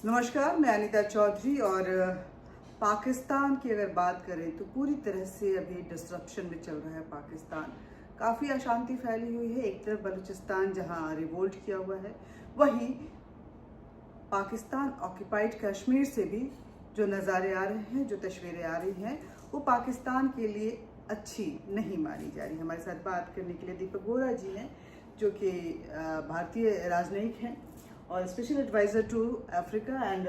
नमस्कार, मैं अनीता चौधरी। और पाकिस्तान की अगर बात करें तो पूरी तरह से अभी डिस्रप्शन में चल रहा है पाकिस्तान। काफ़ी अशांति फैली हुई है। एक तरफ बलूचिस्तान जहां रिवोल्ट किया हुआ है, वहीं पाकिस्तान ऑक्यूपाइड कश्मीर से भी जो नज़ारे आ रहे हैं, जो तस्वीरें आ रही हैं, वो पाकिस्तान के लिए अच्छी नहीं मानी जा रही। हमारे साथ बात करने के लिए दीपक बोरा जी हैं, जो कि भारतीय राजनयिक हैं और special adviser to Africa and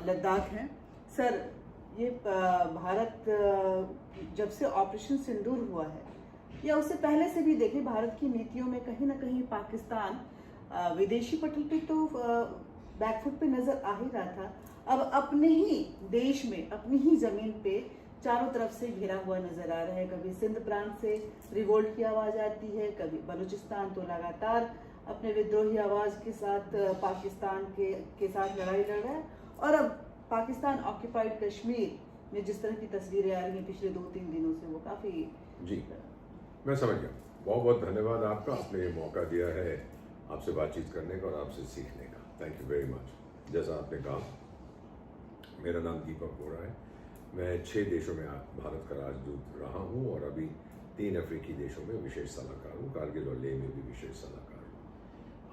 Ladakh हैं। सर, ये भारत जब से ऑपरेशन सिंदूर हुआ है या उससे पहले से भी देखें, भारत की नीतियों में कहीं ना कहीं पाकिस्तान विदेशी पटल पे तो बैकफुट पे नजर आ ही रहा था। अब अपने ही देश में, अपनी ही जमीन पे चारों तरफ से घिरा हुआ नजर आ रहा है। कभी सिंध प्रांत से रिवोल्ट की आवाज आती है, कभी बलूचिस्तान तो लगातार अपने विद्रोही आवाज के साथ पाकिस्तान के साथ लड़ाई लड़ रहा है। और अब पाकिस्तान ऑक्यूपाइड कश्मीर में जिस तरह की तस्वीरें आ रही हैं पिछले 2-3 दिनों से, वो काफी जी मैं समझ गया। बहुत बहुत धन्यवाद आपका, आपने ये मौका दिया है आपसे बातचीत करने का और आपसे सीखने का। Thank you very much. जैसा आपने कहा, मेरा नाम दीपक बोरा है। मैं 6 देशों में भारत का राजदूत रहा हूँ और अभी 3 अफ्रीकी देशों में विशेष सलाहकार हूँ। कारगिल और लेह में भी विशेष सलाहकार हूँ।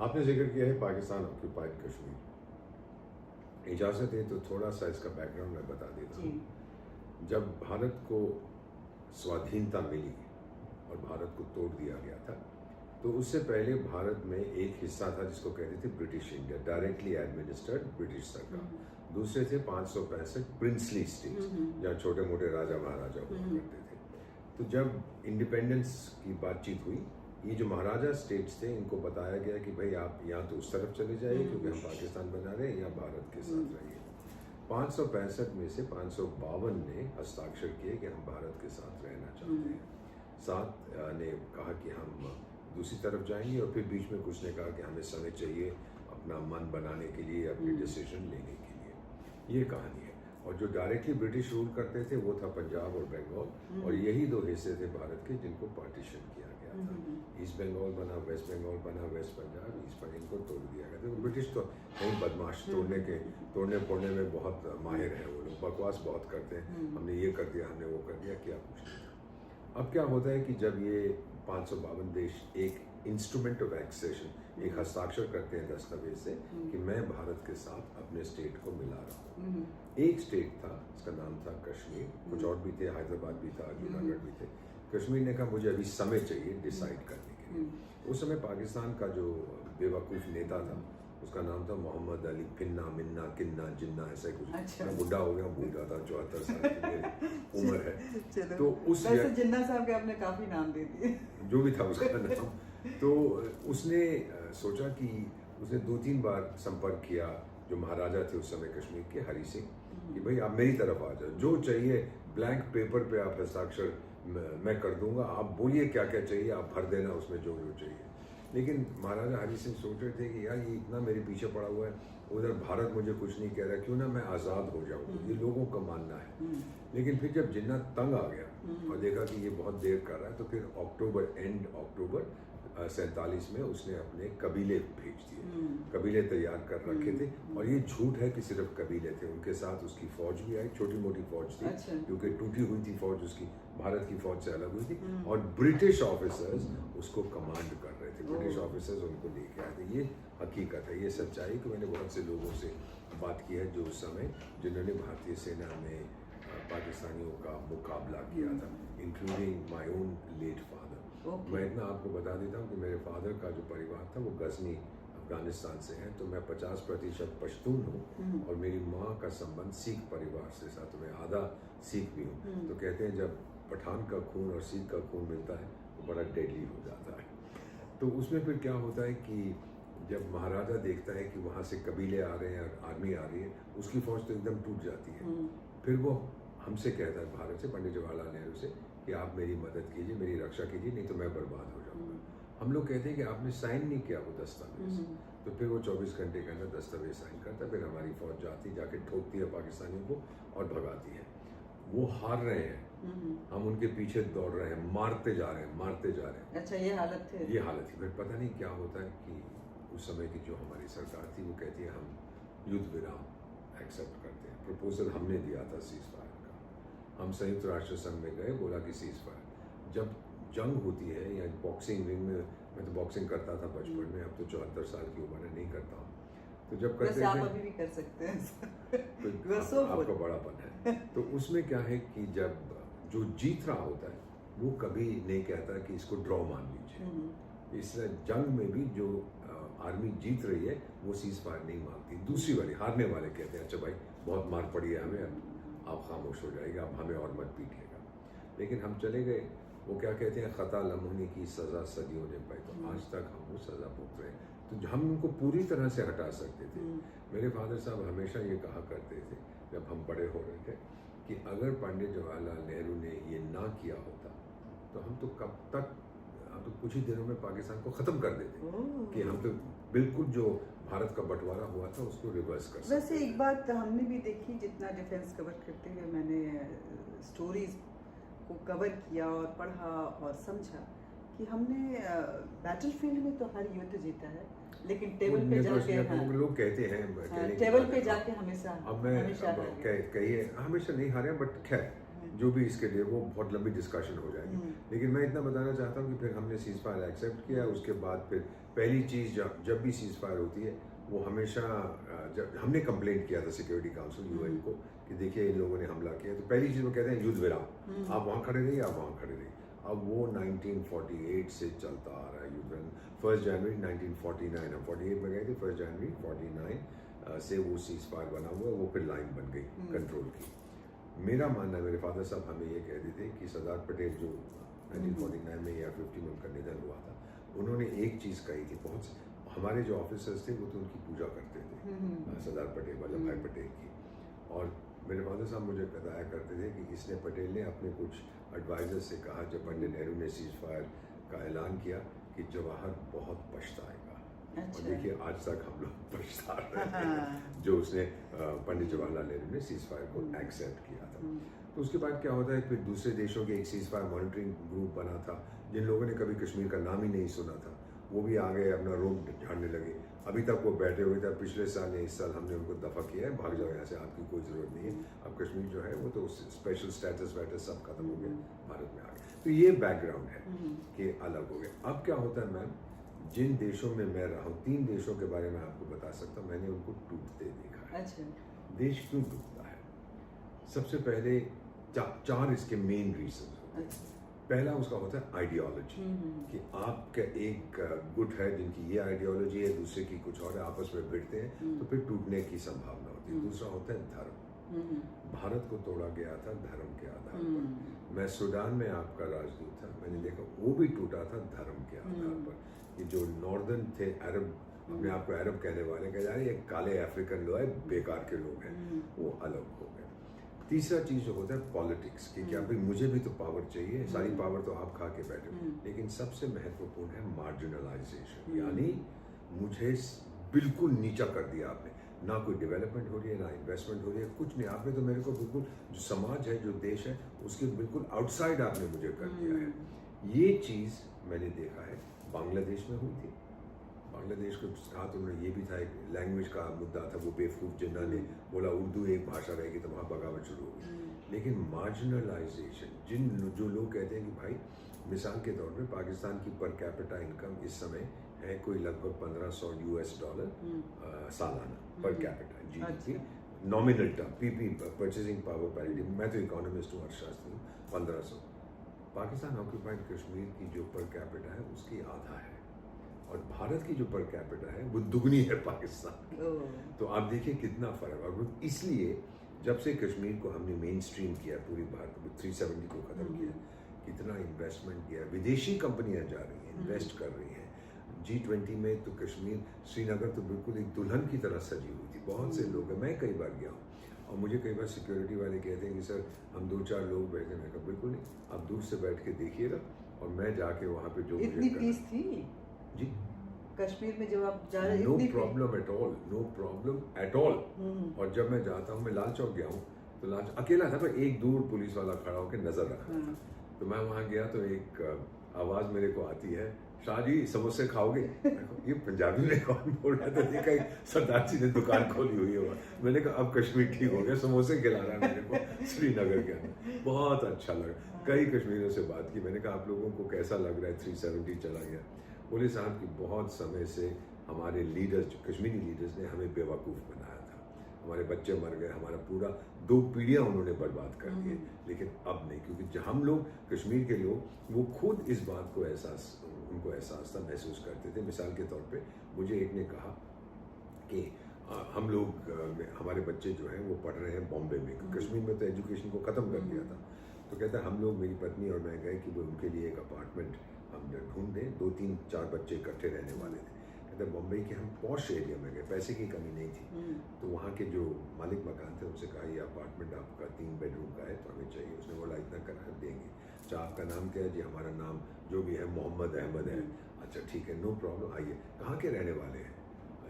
आपने जिक्र किया है पाकिस्तान ऑक्यूपाइड कश्मीर। इजाज़त है तो थोड़ा सा इसका बैकग्राउंड मैं बता देता हूँ। जब भारत को स्वाधीनता मिली और भारत को तोड़ दिया गया था, तो उससे पहले भारत में एक हिस्सा था जिसको कहते थे British India, directly administered British सरकार। दूसरे थे 565 प्रिंसली स्टेट्स, जहाँ छोटे मोटे राजा महाराजा हुआ करते थे। तो जब इंडिपेंडेंस की बातचीत हुई, ये जो महाराजा स्टेट्स थे, इनको बताया गया कि भाई आप यहाँ तो उस तरफ चले जाइए क्योंकि हम पाकिस्तान बना रहे हैं, या भारत के साथ रहिए। 565 में से 552 ने हस्ताक्षर किए कि हम भारत के साथ रहना चाहते हैं। 7 ने कहा कि हम दूसरी तरफ जाएंगे, और फिर बीच में कुछ ने कहा कि हमें समय चाहिए अपना मन बनाने के लिए, अपने डिसीजन लेने के लिए। ये कहानी है। और जो डायरेक्टली ब्रिटिश रूल करते थे वो था पंजाब और बंगाल, और यही 2 हिस्से थे भारत के जिनको पार्टीशन किया गया था। ईस्ट बंगाल बना, वेस्ट बंगाल बना, वेस्ट पंजाब, ईस्ट पंजाब, इनको तोड़ दिया गया था। ब्रिटिश तो कहीं बदमाश, तोड़ने फोड़ने में बहुत माहिर है वो लोग, बकवास बहुत करते हैं। हमने ये कर दिया, हमने वो कर दिया, क्या कुछ नहीं। अब क्या होता है कि जब ये 552 देश एक इंस्ट्रूमेंट ऑफ एक्सेशन, एक हस्ताक्षर करते हैं दस्तावेज से कि मैं भारत के साथ अपने स्टेट को मिला रहा हूँ। एक स्टेट था, इसका नाम था कश्मीर। कुछ और भी थे, हैदराबाद भी था, जूनागढ़ भी थे। कश्मीर ने कहा मुझे अभी समय चाहिए डिसाइड करने के लिए। उस समय पाकिस्तान का जो बेवकूफ़ नेता था, उसका नाम था मोहम्मद अली फिन्ना मिन्ना किन्ना जिन्ना, ऐसा ही कुछ। अच्छा। मैं बुढ़ा हो गया, बूढ़ा था, 74 साल की मेरी उम्र है। चलो, तो उस जिन्ना साहब के आपने काफी नाम दे दिए, जो भी था उसका नाम। तो उसने सोचा कि उसने 2-3 बार संपर्क किया जो महाराजा थे उस समय कश्मीर के, हरि सिंह, कि भाई आप मेरी तरफ आ जाओ, जो चाहिए ब्लैंक पेपर पे आप हस्ताक्षर मैं कर दूंगा, आप बोलिए क्या क्या चाहिए, आप भर देना उसमें जो जो चाहिए। लेकिन महाराजा हरि सिंह सोच रहे थे कि यार ये इतना मेरे पीछे पड़ा हुआ है, उधर भारत मुझे कुछ नहीं कह रहा, क्यों ना मैं आज़ाद हो जाऊँ, ये लोगों का मानना है। लेकिन फिर जब जिन्ना तंग आ गया और देखा कि ये बहुत देर कर रहा है, तो फिर एंड अक्टूबर 47 में उसने अपने कबीले भेज दिए। कबीले तैयार कर रखे थे, और ये झूठ है कि सिर्फ कबीले थे, उनके साथ उसकी फौज भी आई, छोटी मोटी फौज थी। अच्छा। क्योंकि टूटी हुई थी फौज उसकी, भारत की फौज से अलग हुई थी, और ब्रिटिश ऑफिसर्स उसको कमांड कर रहे थे। ब्रिटिश ऑफिसर्स उनको लेके आए थे। ये हकीकत है, ये सच्चाई कि मैंने बहुत से लोगों से बात की है जो उस समय जिन्होंने भारतीय सेना में पाकिस्तानियों का मुकाबला किया था, including my own late father. मैं इतना आपको बता देता हूँ कि मेरे फादर का जो परिवार था वो गजनी अफगानिस्तान से है, तो मैं 50% पश्तून हूँ, और मेरी माँ का संबंध सिख परिवार से साथ, तो मैं आधा सिख भी हूँ। तो कहते हैं जब पठान का खून और सिख का खून मिलता है तो बड़ा डेडली हो जाता है। तो उसमें फिर क्या होता है कि जब महाराजा देखता है कि वहाँ से कबीले आ रहे हैं और आर्मी आ रही है, उसकी फौज तो एकदम टूट जाती है। फिर वो हमसे कहता है, भारत से, पंडित जवाहरलाल नेहरू से, कि आप मेरी मदद कीजिए, मेरी रक्षा कीजिए, नहीं तो मैं बर्बाद हो जाऊंगा। हम लोग कहते हैं कि आपने साइन नहीं किया वो दस्तावेज। तो फिर वो 24 घंटे के अंदर दस्तावेज साइन करता है। फिर हमारी फौज जाती, जाके ठोकती है पाकिस्तानियों को और भगाती है। वो हार रहे हैं, हम उनके पीछे दौड़ रहे हैं, मारते जा रहे हैं। अच्छा, ये हालत थी। ये हालत थी। फिर पता नहीं क्या होता है कि उस समय की जो हमारी सरकार थी वो कहती है हम युद्ध विराम एक्सेप्ट करते हैं। प्रपोजल हमने दिया था सीज फायर का, हम संयुक्त राष्ट्र संघ में गए, बोला कि सीज फायर। जब जंग होती है या बॉक्सिंग रिंग में, मैं तो बॉक्सिंग करता था बचपन में, अब तो 74 साल की उम्र है, नहीं करता हूँ। तो जब करते आप अभी भी कर सकते हैं तो आपका बड़ापन है। तो उसमें क्या है कि जब जो जीत रहा होता है वो कभी नहीं कहता कि इसको ड्रॉ मान लीजिए। इसलिए जंग में भी जो आर्मी जीत रही है वो सीज फायर नहीं मांगती। दूसरी वाली हारने वाले कहते हैं अच्छा भाई बहुत मार पड़ी है हमें, अब आप खामोश हो जाएगा, अब हमें और मत पीटिएगा। लेकिन हम चले गए, वो क्या कहते हैं, खता लम्हों की सज़ा सदियों ने पाई। तो आज तक हम वो सज़ा भुगत रहे हैं, तो हम उनको पूरी तरह से हटा सकते थे। मेरे फादर साहब हमेशा ये कहा करते थे जब हम बड़े हो रहे थे कि अगर पंडित जवाहरलाल नेहरू ने ये ना किया होता तो हम तो कब तक, हम तो कुछ ही दिनों में पाकिस्तान को ख़त्म कर देते कि हम तो बिल्कुल जो भारत का बंटवारा हुआ था उसको रिवर्स कर सकते। वैसे एक बात हमने भी देखी, जितना डिफेंस कवर करते हुए मैंने स्टोरीज को कवर किया और पढ़ा और समझा कि हमने बैटलफील्ड में तो हर युद्ध जीता है, लेकिन टेबल पे जाके लोग कहते हैं टेबल पे जाके हमेशा कहिए हमेशा नहीं हारे, बट खैर जो भी इसके लिए वो बहुत लंबी डिस्कशन हो जाएगी। लेकिन मैं इतना बताना चाहता हूँ कि फिर हमने सीज फायर एक्सेप्ट किया। उसके बाद फिर पहली चीज़ जब भी सीज फायर होती है वो हमेशा, जब हमने कंप्लेंट किया था सिक्योरिटी काउंसिल यूएन को कि देखिए इन लोगों ने हमला किया, तो पहली चीज़ वो कहते हैं युद्ध विराम, आप वहाँ खड़े रहिए, आप वहाँ खड़े रहिए। अब वो 1948 से चलता आ रहा है युद्ध विराम। 1 जनवरी 1949, हम 48 में गए थे, 1 जनवरी 49 से वो सीज फायर बना हुआ, वो फिर लाइन बन गई कंट्रोल की। मेरा मानना है, मेरे फादर साहब हमें ये कहते थे कि सरदार पटेल जो 1949 में या 50 में उनका निधन हुआ था, उन्होंने एक चीज़ कही थी, बहुत हमारे जो ऑफिसर्स थे वो तो उनकी पूजा करते थे, सरदार पटेल, वल्लभ भाई पटेल की। और मेरे फादर साहब मुझे बताया करते थे कि इसने पटेल ने अपने कुछ एडवाइजर से कहा जब पंडित नेहरू ने सीज फायर का ऐलान किया कि जवाहर बहुत पछताएगा। और देखिए आज तक हम लोग पछता रहे हैं जो उसने पंडित जवाहरलाल नेहरू ने सीज फायर को एक्सेप्ट किया था। तो उसके बाद क्या होता है, फिर दूसरे देशों के एक सीज फायर मॉनिटरिंग ग्रुप बना था, जिन लोगों ने कभी कश्मीर का नाम ही नहीं सुना था वो भी आ गए, अपना रोग झाड़ने लगे। अभी तक वो बैठे हुए थे, पिछले साल या इस साल हमने उनको दफा किया है, भाग जाओ यहाँ से, आपकी कोई ज़रूरत नहीं है। अब कश्मीर जो है वो तो स्पेशल स्टेटस वेटस सब खत्म हो गया, भारत में आ गए। तो ये बैकग्राउंड है कि अलग हो गया। अब क्या होता है मैम, जिन देशों में मैं रहा हूँ, 3 देशों के बारे में आपको बता सकता हूँ, मैंने उनको टूटते देखा है। अच्छा। देश क्यों टूटता है? सबसे पहले 4 इसके मेन रीजन होते हैं। पहला उसका होता है आइडियोलॉजी, कि आपका एक गुट है जिनकी ये आइडियोलॉजी है, दूसरे की कुछ और है, आपस में भिड़ते हैं तो फिर टूटने की संभावना होती है। दूसरा होता है धर्म। भारत को तोड़ा गया था धर्म के आधार पर। मैं सूडान में आपका राजदूत था, मैंने देखा वो भी टूटा था धर्म के आधार पर। कि जो नॉर्दर्न थे अरब, अपने आप को अरब कहने वाले, कह जा रहे ये काले अफ्रीकन लोग हैं, बेकार के लोग हैं, वो अलग हो गए। तीसरा चीज जो होता है पॉलिटिक्स, कि क्या भाई मुझे भी तो पावर चाहिए, सारी पावर तो आप खा के बैठे हो। लेकिन सबसे महत्वपूर्ण है मार्जिनलाइजेशन, यानी मुझे बिल्कुल नीचा कर दिया आपने, ना कोई डेवलपमेंट हो रही है, ना इन्वेस्टमेंट हो रही है, कुछ नहीं। आपने तो मेरे को बिल्कुल, जो समाज है, जो देश है, उसके बिल्कुल आउटसाइड आपने मुझे कर दिया है। ये चीज मैंने देखा है बांग्लादेश में हुई थी। बांग्लादेश के साथ उन्होंने ये भी था, एक लैंग्वेज का मुद्दा था, वो बेवकूफ़ जिन्ना ने बोला उर्दू एक भाषा रहेगी, तो वहाँ बगावत शुरू हो गई। लेकिन मार्जिनलाइजेशन, जो लोग कहते हैं कि भाई मिसाल के तौर पे पाकिस्तान की पर कैपिटा इनकम इस समय है कोई लगभग $1500 सालाना per capita GDP, nominal term, PP purchasing power parity. मैं तो इकोनॉमिस्ट हूँ, अर्थशास्त्री हूँ। 1500 पाकिस्तान ऑक्यूपाइड कश्मीर की जो पर कैपिटा है उसकी आधा है, और भारत की जो पर कैपिटा है वो दुगनी है पाकिस्तान की। तो आप देखिए कितना फर्क है। और इसलिए जब से कश्मीर को हमने मेन स्ट्रीम किया, पूरी भारत में 370 को ख़त्म किया, कितना इन्वेस्टमेंट किया, विदेशी कंपनियां जा रही हैं, इन्वेस्ट कर रही हैं। G20 में तो कश्मीर, श्रीनगर तो बिल्कुल एक दुल्हन की तरह सजी हुई थी। बहुत से लोग, मैं कई बार गया हूँ, और मुझे कई बार सिक्योरिटी वाले कहते हैं कि सर हम 2-4 लोग बैठे। मैं कहा बिल्कुल नहीं, आप दूर से बैठ के देखिएगा, और मैं जाके वहाँ पे जो इतनी पीस थी जी कश्मीर में जब आप जा रहे, no problem at all, no problem at all. और जब मैं जाता हूँ, मैं लाल चौक गया हूँ, तो लाल अकेला था, पर एक दूर पुलिस वाला खड़ा होकर नजर रखा था। तो मैं वहाँ गया तो एक आवाज़ मेरे को आती है शाह जी समोसे खाओगे? ये पंजाबी में कौन बोल रहा था? देखा सरदार जी ने दुकान खोली हुई है। मैंने कहा अब कश्मीर ठीक हो गया, समोसे खिला रहा है मेरे को श्रीनगर के अंदर। बहुत अच्छा लगा। कई कश्मीरियों से बात की, मैंने कहा आप लोगों को कैसा लग रहा है 370 चला गया? बोले साहब कि बहुत समय से हमारे लीडर्स, कश्मीरी लीडर्स ने हमें बेवकूफ़ बनाया था, हमारे बच्चे मर गए, हमारा पूरा 2 पीढ़ियाँ उन्होंने बर्बाद कर दिए। लेकिन अब नहीं, क्योंकि हम लोग कश्मीर के लोग वो खुद इस बात को उनको एहसास था, महसूस करते थे। मिसाल के तौर पे मुझे एक ने कहा कि हम लोग हमारे बच्चे जो हैं वो पढ़ रहे हैं बॉम्बे में, कश्मीर में तो एजुकेशन को ख़त्म कर दिया था। तो कहता है हम लोग, मेरी पत्नी और मैं गए कि वो उनके लिए एक अपार्टमेंट हम ढूंढ दें, 2 3 4 बच्चे इकट्ठे रहने वाले थे। कहते बॉम्बे के हम पॉश एरिया में गए, पैसे की कमी नहीं थी। तो वहाँ के जो मालिक मकान थे उनसे कहा ये अपार्टमेंट आपका 3 बेडरूम का है तो हमें चाहिए। उसने बोला इतना किराया देंगे। अच्छा आपका नाम क्या है? जी हमारा नाम जो भी है मोहम्मद अहमद है। अच्छा ठीक है, नो प्रॉब्लम, आइए। कहाँ के रहने वाले हैं?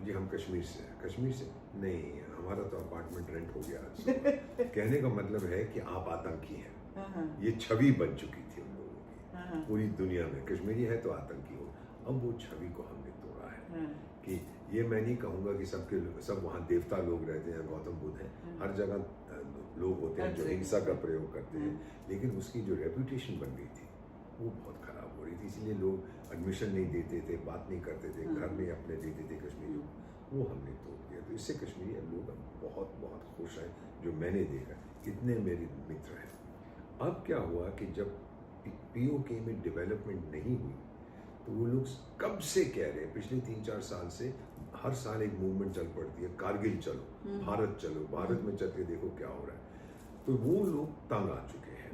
जी हम कश्मीर से हैं। कश्मीर से? नहीं, हमारा तो अपार्टमेंट रेंट हो गया आज। कहने का मतलब है कि आप आतंकी हैं। ये छवि बन चुकी थी उन लोगों की पूरी दुनिया में, कश्मीरी है तो आतंकी हो। अब वो छवि को हमने तोड़ा है कि ये मैं नहीं कहूँगा कि सब वहाँ देवता लोग रहते हैं, गौतम बुद्ध हैं, हर जगह लोग होते हैं जो हिंसा का प्रयोग करते हैं, लेकिन उसकी जो रेपुटेशन बन गई थी वो बहुत ख़राब हो रही थी। इसीलिए लोग एडमिशन नहीं देते थे, बात नहीं करते थे, घर में अपने देते थे कश्मीरियों को, वो हमने तोड़ दिया। तो इससे कश्मीरी लोग अब बहुत बहुत खुश हैं, जो मैंने देखा, इतने मेरे मित्र हैं। अब क्या हुआ कि जब POK में डेवलपमेंट नहीं हुई तो वो लोग कब से कह रहे हैं, पिछले 3-4 साल से हर साल एक मूवमेंट चल पड़ती है, कारगिल चलो, भारत चलो, भारत में चल के देखो क्या हो रहा है। तो वो लोग तंग आ चुके हैं,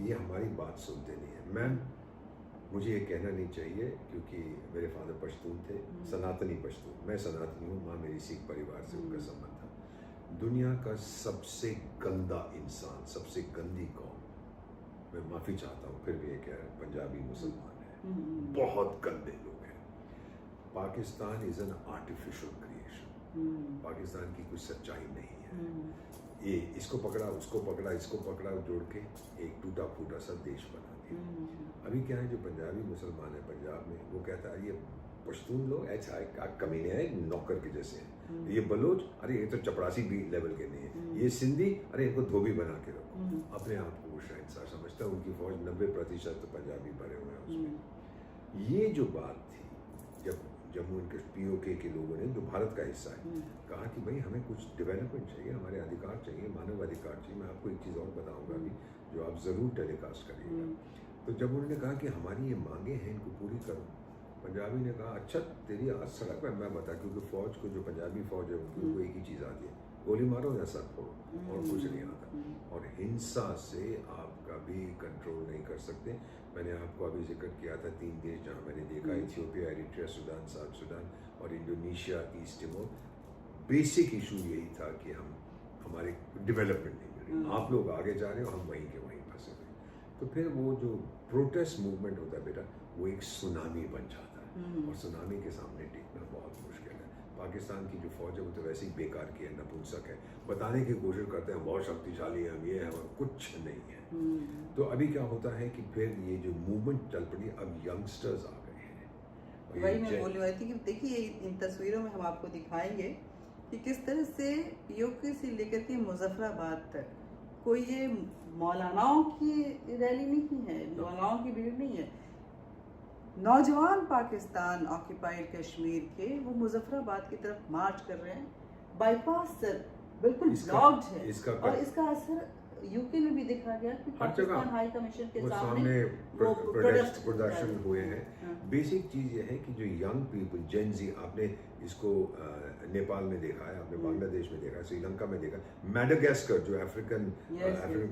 ये हमारी बात सुनते नहीं है। मैम मुझे ये कहना नहीं चाहिए क्योंकि मेरे फादर पश्तून थे, सनातनी पश्तून, मैं सनातनी हूँ, माँ मेरी सिख परिवार से उनका संबंध था। दुनिया का सबसे गंदा इंसान, सबसे गंदी कौम, मैं माफ़ी चाहता हूँ फिर भी ये क्या है, पंजाबी मुसलमान है, बहुत गंदे लोग हैं। Pakistan is an artificial creation, Pakistan की कोई सच्चाई नहीं है। ये इसको पकड़ा, उसको पकड़ा, इसको पकड़ा, जोड़ के एक टूटा फूटा सा देश बना दिया। अभी क्या है, जो पंजाबी मुसलमान है पंजाब में, वो कहता है ये पश्तून लोग ऐसा कमीने हैं, नौकर के जैसे हैं। ये बलोच, अरे ये तो चपरासी भी लेवल के नहीं है। ये सिंधी, अरे इनको धोबी बना के रखो। अपने आप को वो शहंशाह समझता है। उनकी फौज 90% तो पंजाबी भरे हुए हैं उसमें। ये जो बात थी, जब जम्मू एंड कश्मीर POK के लोगों ने, जो भारत का हिस्सा है, कहा कि भाई हमें कुछ डेवलपमेंट चाहिए, हमारे अधिकार चाहिए, मानव अधिकार चाहिए। मैं आपको एक चीज़ और बताऊंगा अभी, जो आप ज़रूर टेलीकास्ट करिएगा। तो जब उन्होंने कहा कि हमारी ये मांगे हैं, इनको पूरी करो, पंजाबी ने कहा अच्छा तेरी आज सड़क पर मैं बता, क्योंकि फ़ौज को, जो पंजाबी फ़ौज है उनको एक ही चीज़ आती है, गोली मारो या सर फोड़ो, और कुछ नहीं आता। और हिंसा से आप कभी कंट्रोल नहीं कर सकते। मैंने आपको अभी जिक्र किया था 3 देश जहाँ मैंने देखा, Ethiopia, Eritrea, Sudan, South Sudan और Indonesia, East Timor. Basic issue यही था कि हमारे डेवलपमेंट नहीं मिल रही, आप लोग आगे जा रहे हो, हम वहीं के वहीं फंसे हुए। तो फिर वो जो प्रोटेस्ट मूवमेंट होता है बेटा, वो एक सुनामी बन जाता है, और सुनामी के सामने टिकना बहुत मुश्किल है। पाकिस्तान की जो फौज है वो तो वैसे ही बेकार की है, नपुंसक है, बताने की कोशिश करते हैं बहुत शक्तिशाली है, ये है, और कुछ नहीं है। तो अभी क्या होता है कि फिर ये जो मूवमेंट चल पड़ी, अब यंगस्टर्स आ गए हैं। वही मैं बोलने वाली थी कि देखिए इन तस्वीरों में हम आपको दिखाएंगे कि किस तरह से POK से लेकर के मुजफ्फराबाद तक कोई ये मौलानाओं की रैली नहीं है, मौलानाओं की भीड़ नहीं है। नौजवान पाकिस्तान ऑक्यूपाइड कश्मीर के वो मुजफ्फराबाद की तरफ मार्च कर रहे हैं, बाईपास सर बिल्कुल ब्लॉक्ड है, और इसका असर UK में भी देखा गया कि पाकिस्तान हाई कमीशन के सामने प्रोडक्शन हुए हैं। बेसिक चीज़ ये है कि जो यंग पीपल, जेन ज़ी, आपने इसको नेपाल में देखा है, आपने बांग्लादेश में देखा है, श्रीलंका में देखा है, मैडागास्कर जो अफ्रीकन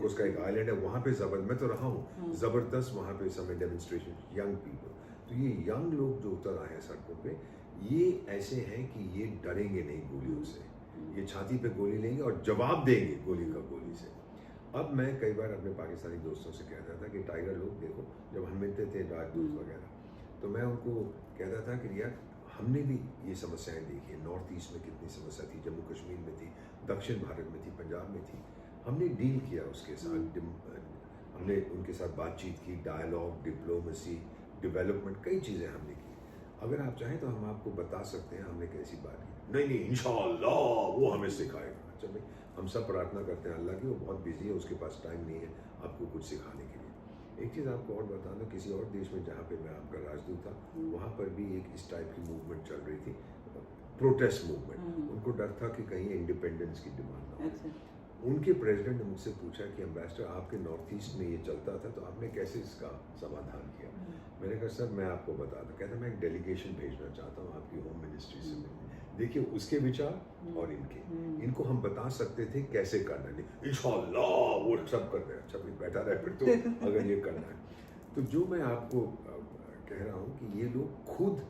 कोस्ट का एक आइलैंड है, वहाँ पे मैं तो रहा हूँ, ज़बरदस्त वहाँ पे समय डेमोन्स्ट्रेशन, यंग पीपल। तो ये यंग लोग जो उतर आए हैं सड़कों पे, ये ऐसे हैं कि ये डरेंगे नहीं गोलियों से, ये छाती पे गोली लेंगे और जवाब देंगे गोली का गोली से। अब मैं कई बार अपने पाकिस्तानी दोस्तों से कहता था कि टाइगर लोग देखो, जब हम मिलते थे राजदूत वगैरह, तो मैं उनको कहता था कि यार हमने भी ये समस्याएं देखी है, नॉर्थ ईस्ट में कितनी समस्या थी, जम्मू कश्मीर में थी, दक्षिण भारत में थी, पंजाब में थी, हमने डील किया उसके साथ, हमने उनके साथ बातचीत की, डायलॉग, डिप्लोमेसी, डेवलपमेंट, कई चीज़ें हमने की। अगर आप चाहें तो हम आपको बता सकते हैं हमने कैसी बात की। नहीं नहीं, इंशाअल्लाह वो हमें सिखाएगा। अच्छा भाई, हम सब प्रार्थना करते हैं अल्लाह की, वो बहुत बिजी है, उसके पास टाइम नहीं है आपको कुछ सिखाने के लिए। एक चीज़ आपको और बता दूं, किसी और देश में जहाँ पे मैं आपका राजदूत था, वहाँ पर भी एक इस टाइप की मूवमेंट चल रही थी, प्रोटेस्ट मूवमेंट। उनको डर था कि कहीं इंडिपेंडेंस की डिमांड ना हो। उनके प्रेसिडेंट ने मुझसे पूछा कि एम्बेसडर, आपके नॉर्थ ईस्ट में ये चलता था, तो आपने कैसे इसका समाधान किया? मैंने कहा सर मैं आपको बता दूं। कहता मैं एक डेलीगेशन भेजना चाहता हूँ आपकी होम मिनिस्ट्री से मिलने। देखिए उसके विचार और इनको हम बता सकते थे कैसे करना है। इंशाअल्लाह वो सब कर रहे हैं। अच्छा भाई बैठा रहे फिर तो अगर ये करना है तो जो मैं आपको कह रहा हूँ कि ये लोग खुद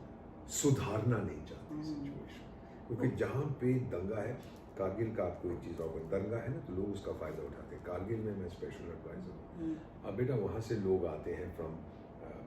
सुधारना नहीं चाहते सिचुएशन, क्योंकि जहाँ पे दंगा है, कारगिल का आपको एक चीज़ और, दंगा है ना तो लोग उसका फ़ायदा उठाते हैं। कारगिल में मैं स्पेशल एडवाइज़र हूँ। अब बेटा वहाँ से लोग आते हैं फ्रॉम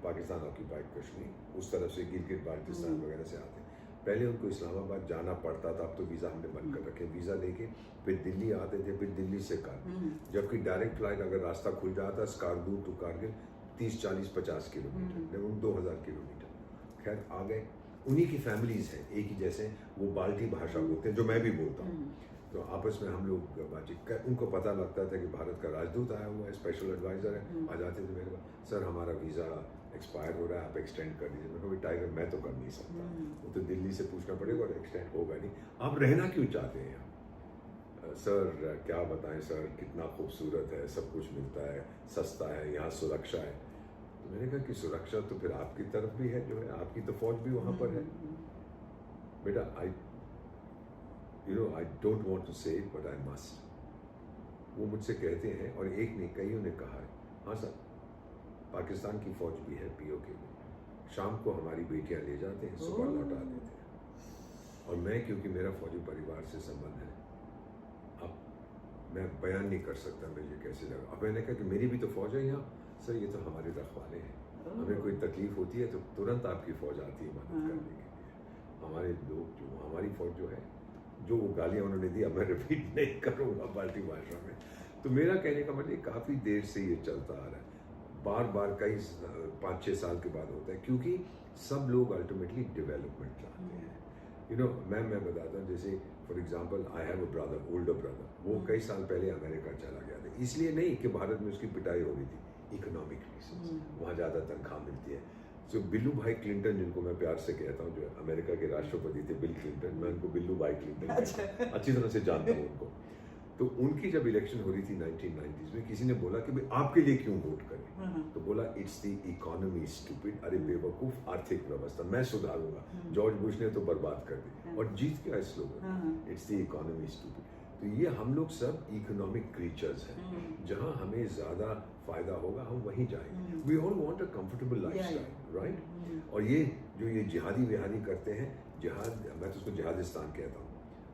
पाकिस्तान ऑक्यूपाइड कश्मीर, उस तरफ से गिलगित बाल्टिस्तान वगैरह से आते हैं। पहले उनको इस्लामाबाद जाना पड़ता था, अब तो वीज़ा हमने बंद कर रखे। वीज़ा लेके फिर दिल्ली आते थे, फिर दिल्ली से कारगिल, जबकि डायरेक्ट फ्लाइट अगर रास्ता खुल जाता Skardu to Kargil 30, 40, 50 kilometre, 2000 kilometre. खैर आ गए। उन्हीं की फैमिलीज हैं, एक ही जैसे, वो बाल्टी भाषा बोलते हैं जो मैं भी बोलता हूँ। तो आपस में हम लोग बातचीत कर, उनको पता लगता था कि भारत का राजदूत आया हुआ है, स्पेशल एडवाइज़र है। आ जाते थे मेरे पास, सर हमारा वीज़ा एक्सपायर हो रहा है, आप एक्सटेंड कर दीजिए। मैं कहा टाइगर मैं तो कर नहीं सकता, वो तो दिल्ली से पूछना पड़ेगा और एक्सटेंड होगा नहीं। आप रहना क्यों चाहते हैं यहाँ? सर क्या बताएं सर, कितना खूबसूरत है, सब कुछ मिलता है, सस्ता है, यहाँ सुरक्षा है। तो मैंने कहा कि सुरक्षा तो फिर आपकी तरफ भी है, जो है आपकी तो फौज भी वहाँ पर है। बेटा आई डोंट वांट टू से इट बट आई मस्ट। वो मुझसे कहते हैं, और एक ने कईयों ने कहा है, हाँ सर पाकिस्तान की फौज भी है पीओके में, शाम को हमारी बेटियां ले जाते हैं, सुबह लौटा देते हैं। और मैं क्योंकि मेरा फौजी परिवार से संबंध है, अब मैं बयान नहीं कर सकता मुझे कैसे लगा। अब मैंने कहा कि मेरी भी तो फौज है यहाँ। सर ये तो हमारे रखवाले हैं, हमें कोई तकलीफ होती है तो तुरंत आपकी फौज आती है मदद करने के लिए। हमारे लोग जो, हमारी फौज जो है, जो वो गालियाँ उन्होंने दी अब मैं रिपीट नहीं करूँगा बाल्टी भाषा में। तो मेरा कहने का मतलब काफ़ी देर से ये चलता आ रहा है, बार बार कई 5-6 साल के बाद होता है, क्योंकि सब लोग अल्टीमेटली डेवलपमेंट चाहते हैं। मैं बताता हूँ, जैसे for example I have a brother, older brother, वो कई साल पहले अमेरिका चला गया था, इसलिए नहीं कि भारत में उसकी पिटाई हो रही थी, इकोनॉमिक रीजंस, वहाँ ज़्यादा तनख्वाह मिलती है। सो बिल्लू भाई क्लिंटन, जिनको मैं प्यार से कहता हूँ, जो अमेरिका के राष्ट्रपति थे बिल क्लिंटन, मैं उनको बिल्लू भाई क्लिंटन अच्छी तरह से जानता हूँ उनको। तो उनकी जब इलेक्शन हो रही थी 1990s में, किसी ने बोला कि भाई आपके लिए क्यों वोट करें, तो बोला इट्स द इकोनॉमी स्टूपिड, अरे बेवकूफ, आर्थिक व्यवस्था मैं सुधारूंगा, जॉर्ज बुश ने तो बर्बाद कर दी, और जीत गया slogan, it's the economy stupid. तो ये हम लोग सब इकोनॉमिक क्रीचर्स हैं, जहां हमें ज्यादा फायदा होगा हम वहीं जाएंगे। We all want a comfortable lifestyle, right? और ये जो ये जिहादी विहादी करते हैं, जिहाद, मैं तो उसको जिहादिस्तान कहता हूँ।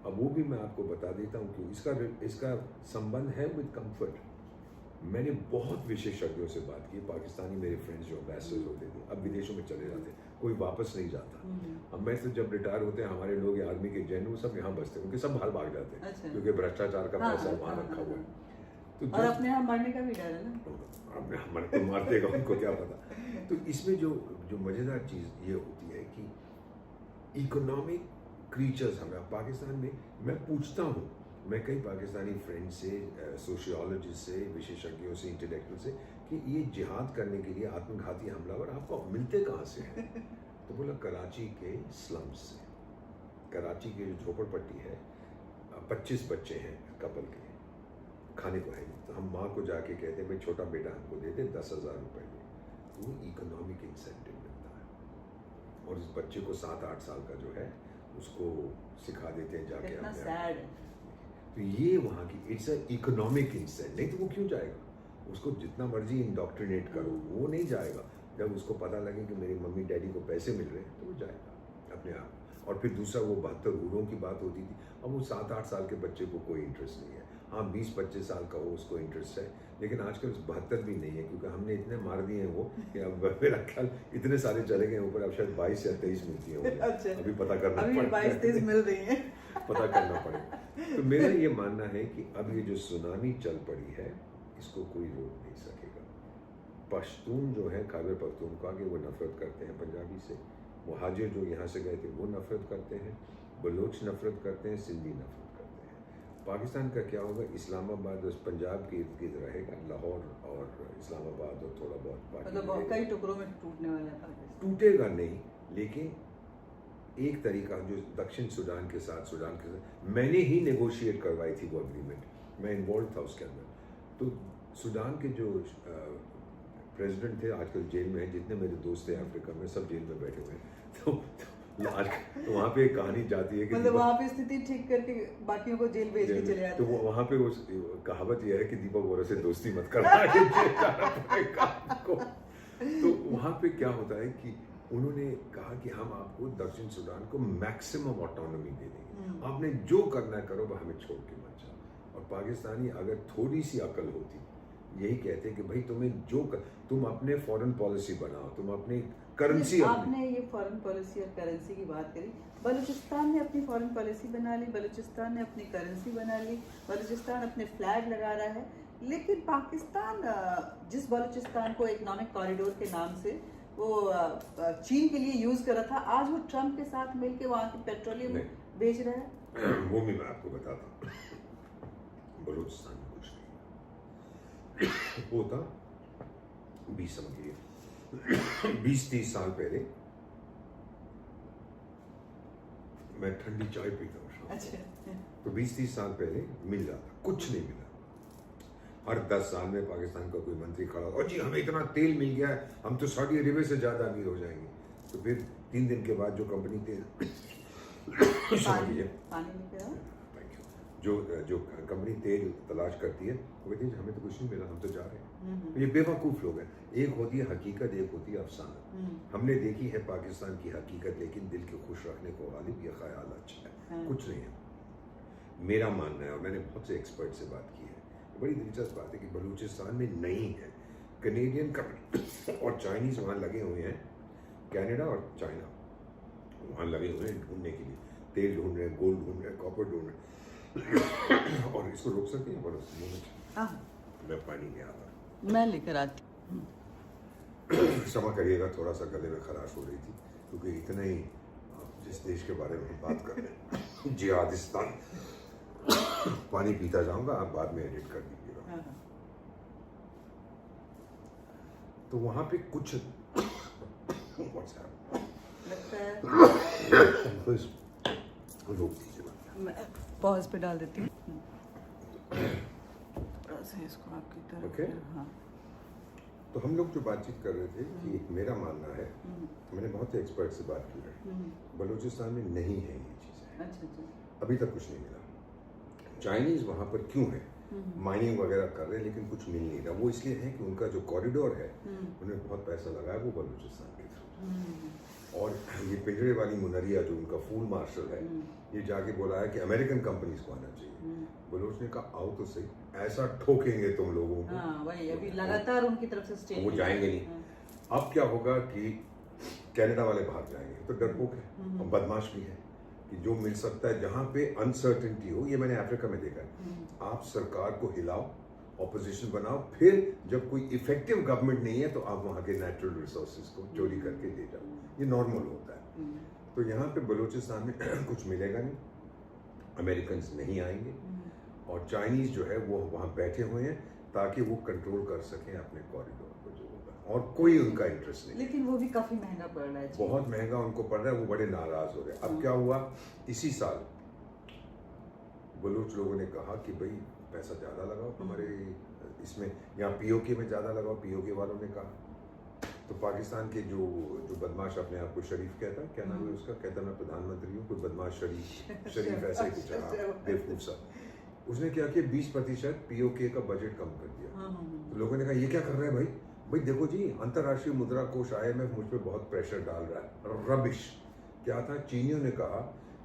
अब वो भी मैं आपको बता देता हूँ क्यों। इसका संबंध है विद कंफर्ट। मैंने बहुत विशेषज्ञों से बात की, पाकिस्तानी मेरे फ्रेंड्स जो एम्बेसडर्स होते थे, अब विदेशों में चले जाते, कोई वापस नहीं जाता। अब मैं तो जब रिटायर होते हैं हमारे लोग, आर्मी के जैन, सब यहाँ बसते हैं, उनके सब बाहर भाग जाते हैं। अच्छा। क्योंकि भ्रष्टाचार का पैसा वहाँ रखा हुआ है। तो और अपने यहाँ मरने का भी डर है ना, अपने मर को मार देगा, उनको क्या पता। तो इसमें जो मजेदार चीज ये होती है कि इकोनॉमिक क्रीचर्स हमें पाकिस्तान में, मैं पूछता हूँ, मैं कई पाकिस्तानी फ्रेंड्स से, सोशियोलॉजिस्ट से, विशेषज्ञों से, इंटेलेक्चुअल से, कि ये जिहाद करने के लिए आत्मघाती हमलावर आपको मिलते कहाँ से हैं? तो बोला कराची के स्लम्स से। कराची की जो झोपड़पट्टी है, 25 बच्चे हैं कपल के, खाने को है नहीं, तो हम माँ को जाके कहते हैं भाई छोटा बेटा हमको दे दे 10,000 रुपए में, तो वो इकोनॉमिक इंसेंटिव मिलता है। और इस बच्चे को 7-8 साल का जो है उसको सिखा देते हैं जाके। कितना सैड है। तो ये वहाँ की इट्स अ इकोनॉमिक इंसेंटिव। नहीं तो वो क्यों जाएगा? उसको जितना मर्जी इंडोक्ट्रिनेट करो, वो नहीं जाएगा। जब उसको पता लगे कि मेरी मम्मी डैडी को पैसे मिल रहे हैं तो वो जाएगा अपने आप। और फिर दूसरा वो 72 हूरों की बात होती थी, अब वो 7-8 साल के बच्चे को कोई इंटरेस्ट नहीं है। हाँ 20-25 साल का हो उसको इंटरेस्ट है, लेकिन आजकल 72 भी नहीं है, क्योंकि हमने इतने मार दिए हैं वो कि अब मेरा ख्याल इतने सारे चले गए ऊपर, अब शायद 22 या 23 मिलती है। अच्छा। अभी पता करना पड़ेगा, 22-23 मिल रही है पता करना पड़ेगा। तो मेरा ये मानना है कि अब ये जो सुनामी चल पड़ी है इसको कोई रोक नहीं सकेगा। पश्तून जो है, खैबर पख्तूनख्वा के, वो नफरत करते हैं पंजाबी से, मुहाजिर जो यहाँ से गए थे वो नफरत करते हैं, बलोच नफरत करते हैं, सिंधी नफरत करते हैं। पाकिस्तान का क्या होगा? इस्लामाबाद और पंजाब के इर्द गिर्द रहेगा, लाहौर और इस्लामाबाद और थोड़ा बहुत बाकी मतलब कई टुकड़ों में टूटने वाला है पाकिस्तान। टूटेगा नहीं, लेकिन एक तरीका जो दक्षिण सूडान के साथ मैंने ही नेगोशिएट करवाई थी वो एग्रीमेंट, मैं इन्वॉल्व था उसके अंदर। तो सूडान के जो प्रेसिडेंट थे आजकल जेल में हैं, जितने मेरे दोस्त थे अफ्रीका में सब जेल में बैठे हुए हैं। तो वहाँ पे एक कहानी जाती है कि मतलब वहाँ पे स्थिति ठीक करके बाकियों को जेल भेज के चले जाते। तो वहाँ पे वो कहावत यह है कि दीपक बोरा से दोस्ती मत करना। तो वहाँ पे क्या होता है कि उन्होंने कहा कि हम आपको दक्षिण सूडान को मैक्सिमम ऑटोनॉमी दे देंगे, आपने जो करना करो वो हमें छोड़ के मत जाओ। और पाकिस्तानी अगर थोड़ी सी अकल होती, यही कहते कि भाई तुम अपने फॉरेन पॉलिसी बनाओ, तुम अपनी करेंसी। आपने ये फॉरेन पॉलिसी और करेंसी की बात करी, बलूचिस्तान ने अपनी फॉरेन पॉलिसी बना ली, बलूचिस्तान ने अपनी करेंसी बना ली, बलूचिस्तान अपने फ्लैग लगा रहा है, लेकिन पाकिस्तान जिस बलूचिस्तान को इकोनॉमिक कॉरिडोर के नाम से वो चीन के लिए यूज कर रहा था, आज वो ट्रम्प के साथ मिलकर वहाँ की पेट्रोलियम बेच रहा है। वो भी मैं आपको बताता हूँ। बलूचिस्तान में कुछ नहीं वो था 20-30 साल पहले मैं ठंडी चाय पीता हूँ। अच्छा। तो 20-30 साल पहले मिल जाता, कुछ नहीं मिला। हर 10 साल में पाकिस्तान का कोई मंत्री खड़ा और जी हमें इतना तेल मिल गया है, हम तो सऊदी अरेबिया से ज्यादा अमीर हो जाएंगे। तो फिर 3 दिन के बाद जो कंपनी तेल जो कंपनी तेल तलाश करती है वो कहती है हमें तो कुछ नहीं मिला, हम तो जा रहे हैं। ये बेवकूफ लोग हैं। एक होती है हकीकत, एक होती है अफसाना। हमने देखी है पाकिस्तान की हकीकत, लेकिन दिल को खुश रखने को गालिब ये ख्याल अच्छा है, कुछ नहीं है। मेरा मानना है, और मैंने बहुत से एक्सपर्ट से बात की है, बड़ी दिलचस्प बात है कि बलूचिस्तान में नहीं है। कनेडियन कंपनी और चाइनीज वहाँ लगे हुए हैं, कनाडा और चाइना वहाँ लगे हुए हैं ढूंढने के लिए, तेल ढूंढ रहे हैं, गोल्ड ढूंढ रहे हैं, कॉपर ढूंढ रहे हैं। और इसको रोक सकते हैं? बड़ा मैं पानी में आता, मैं लेकर आती। क्षमा करिएगा, थोड़ा सा गले में खराश हो रही थी, क्योंकि इतना ही जिस देश के बारे में हम बात कर रहे हैं जिहादिस्तान। पानी पीता जाऊंगा, आप बाद में एडिट कर दीजिएगा। तो वहां पे कुछ रोक दीजिएगा, पॉज पे डाल देती हूँ इसको आपकी तरफ। ओके। हाँ। तो हम लोग जो बातचीत कर रहे थे कि मेरा मानना है, मैंने बहुत से एक्सपर्ट से बात की है, बलूचिस्तान में नहीं है ये चीज़ें। अच्छा। अभी तक कुछ नहीं मिला। चाइनीज वहाँ पर क्यों है? माइनिंग वगैरह कर रहे हैं, लेकिन कुछ मिल नहीं रहा। वो इसलिए है कि उनका जो कॉरिडोर है, उन्हें बहुत पैसा लगाया वो बलूचिस्तान के थ्रू। और ये पिंजरे वाली मुनरिया जो उनका फूल मार्शल है, ये जाके बोला है कि अमेरिकन कंपनीज को आना चाहिए। बलोच ने कहा आओ तो सही, ऐसा ठोकेंगे तुम लोगों को। वही अभी लगातार उनकी तरफ से स्टेट वो जाएंगे नहीं। अब क्या होगा कि कनाडा वाले भाग जाएंगे, तो डरपोक है और बदमाश भी है कि जो मिल सकता है जहाँ पे अनसर्टेनिटी हो। ये मैंने अफ्रीका में देखा है। आप सरकार को हिलाओ, ऑपोजिशन बनाओ, फिर जब कोई इफेक्टिव गवर्नमेंट नहीं है तो आप वहाँ के नेचुरल रिसोर्सेज को चोरी करके ले जाओ। ये नॉर्मल होता है। तो यहाँ पे बलूचिस्तान में कुछ मिलेगा नहीं, अमेरिकन नहीं आएंगे, और चाइनीज जो है वो वहाँ बैठे हुए हैं ताकि वो कंट्रोल कर सकें अपने कॉरिडोर को जो होगा, और कोई उनका इंटरेस्ट नहीं। लेकिन वो भी काफी महंगा पड़ रहा है। बहुत महंगा उनको पड़ रहा है, वो बड़े नाराज हो रहे हैं। अब क्या हुआ, इसी साल बलूच लोगों ने कहा कि भाई पैसा ज्यादा लगाओ हमारे इसमें, यहाँ पीओके में ज्यादा लगाओ। पीओके वालों ने कहा, तो पाकिस्तान के जो बदमाश अपने आप को शरीफ कहता है, क्या नाम है उसका, कहता मैं प्रधानमंत्री हूँ, कोई बदमाश शरीफ ऐसा ही कुछ बेवकूफ सा, उसने क्या किया 20% पीओके का बजट कम कर दिया। तो लोगों ने कहा ये क्या कर रहे हैं भाई देखो जी, अंतर्राष्ट्रीय मुद्रा कोष IMF मुझ पर बहुत प्रेशर डाल रहा है। रबिश। क्या था, चीनियों ने कहा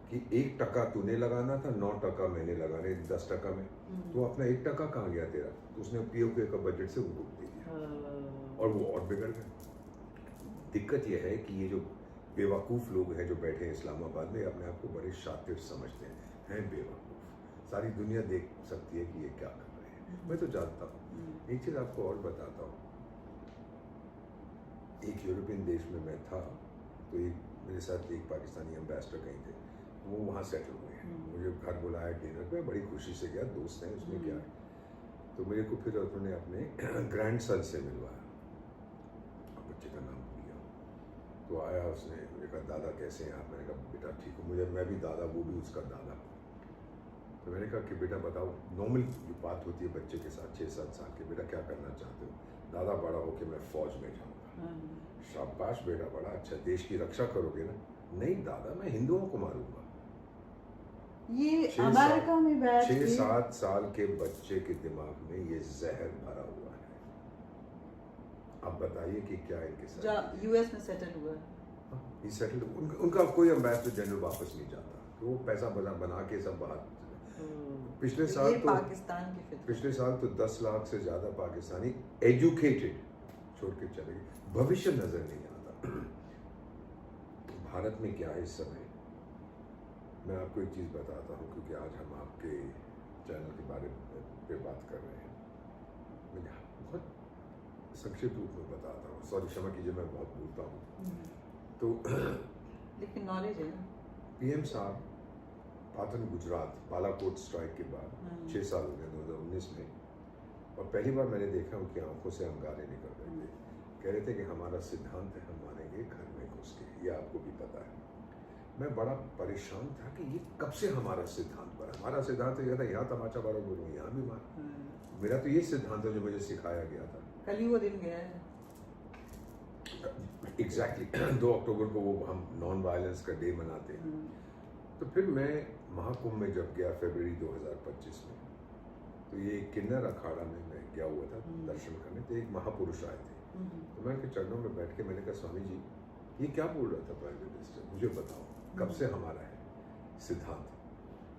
कि 1% तूने लगाना था, 9% मैंने लगाने 10% में, तो अपना 1% कहाँ गया तेरा? तो उसने पीओके का बजट से वो रोक दिया और वो और बिगड़ गए। दिक्कत यह है कि ये जो बेवकूफ़ लोग हैं जो बैठे हैं इस्लामाबाद में, अपने आप को बड़े शातिर समझते हैं बेवकूफ़। सारी दुनिया देख सकती है कि ये क्या कर रहे हैं। मैं तो जानता हूँ। एक चीज़ आपको और बताता हूँ, एक यूरोपियन देश में मैं था, तो एक मेरे साथ एक पाकिस्तानी एम्बेसडर कहीं थे, वो वहाँ सेटल हुए हैं। मुझे घर बुलाया डिनर पे, बड़ी खुशी से गया, दोस्त हैं उसमें क्या है। तो मेरे को फिर उन्होंने अपने ग्रैंड सन से मिलवाया, अब बच्चे का नाम भूल गया। तो आया उसने, मुझे कहा दादा कैसे हैं आप? मैंने कहा बेटा ठीक हूँ, मैं भी दादा, वो भी उसका दादा। तो मैंने कहा कि बेटा बताओ, नॉर्मल जो बात होती है बच्चे के साथ 6-7 साल के, बेटा क्या करना चाहते हो? दादा बड़ा हो कि मैं फौज में जाऊँगा। शाबाश बेटा, बड़ा अच्छा, देश की रक्षा करोगे ना? नहीं दादा, मैं हिंदुओं को मारूंगा। ये अमेरिका में बैठ के 6-7 साल के बच्चे के दिमाग में ये जहर भरा हुआ है। अब बताइए कि क्या इनके साथ। यूएस में सेटल हुआ है। सेटल उनका कोई एम्बेसडर जनरल वापस नहीं जाता, तो वो पैसा बना के सब बाहर। पिछले साल तो पाकिस्तान की फितरत। पिछले साल तो 10 लाख से ज्यादा पाकिस्तानी एजुकेटेड छोड़ के चले गए, भविष्य नजर नहीं आता। भारत में क्या है इस समय, मैं आपको एक चीज़ बताता हूँ, क्योंकि आज हम आपके चैनल के बारे पे बात कर रहे हैं। मैं बहुत संक्षिप्त रूप में बताता हूँ, सॉरी क्षमा कीजिए मैं बहुत बोलता हूँ। तो लेकिन नॉलेज है ना। पीएम साहब पाटन गुजरात बालाकोट स्ट्राइक के बाद 6 साल हो गए 2019 में, और पहली बार मैंने देखा उनकी आंखों से अंगारे निकल रहे थे। कह रहे थे कि हमारा सिद्धांत है, हम मानेंगे घर में घुस के, ये आपको भी पता है। मैं बड़ा परेशान था कि ये कब से हमारा सिद्धांत बना। हमारा सिद्धांत यह था यहाँ तमाचा मारो, बोलो यहाँ भी मारो। मेरा तो ये सिद्धांत है जो मुझे सिखाया गया था। कल ही वो दिन गया है। एग्जैक्टली 2 अक्टूबर को वो हम नॉन वायलेंस का डे मनाते हैं। तो फिर मैं महाकुंभ में जब गया फरवरी 2025 में, तो ये किन्नर अखाड़ा में मैं गया हुआ था दर्शन करने। तो एक महापुरुष आए थे, तो मैं उनके चरणों में बैठ के मैंने कहा स्वामी जी ये क्या बोल रहा था प्राइम मिनिस्टर, मुझे बताओ कब से हमारा है सिद्धांत।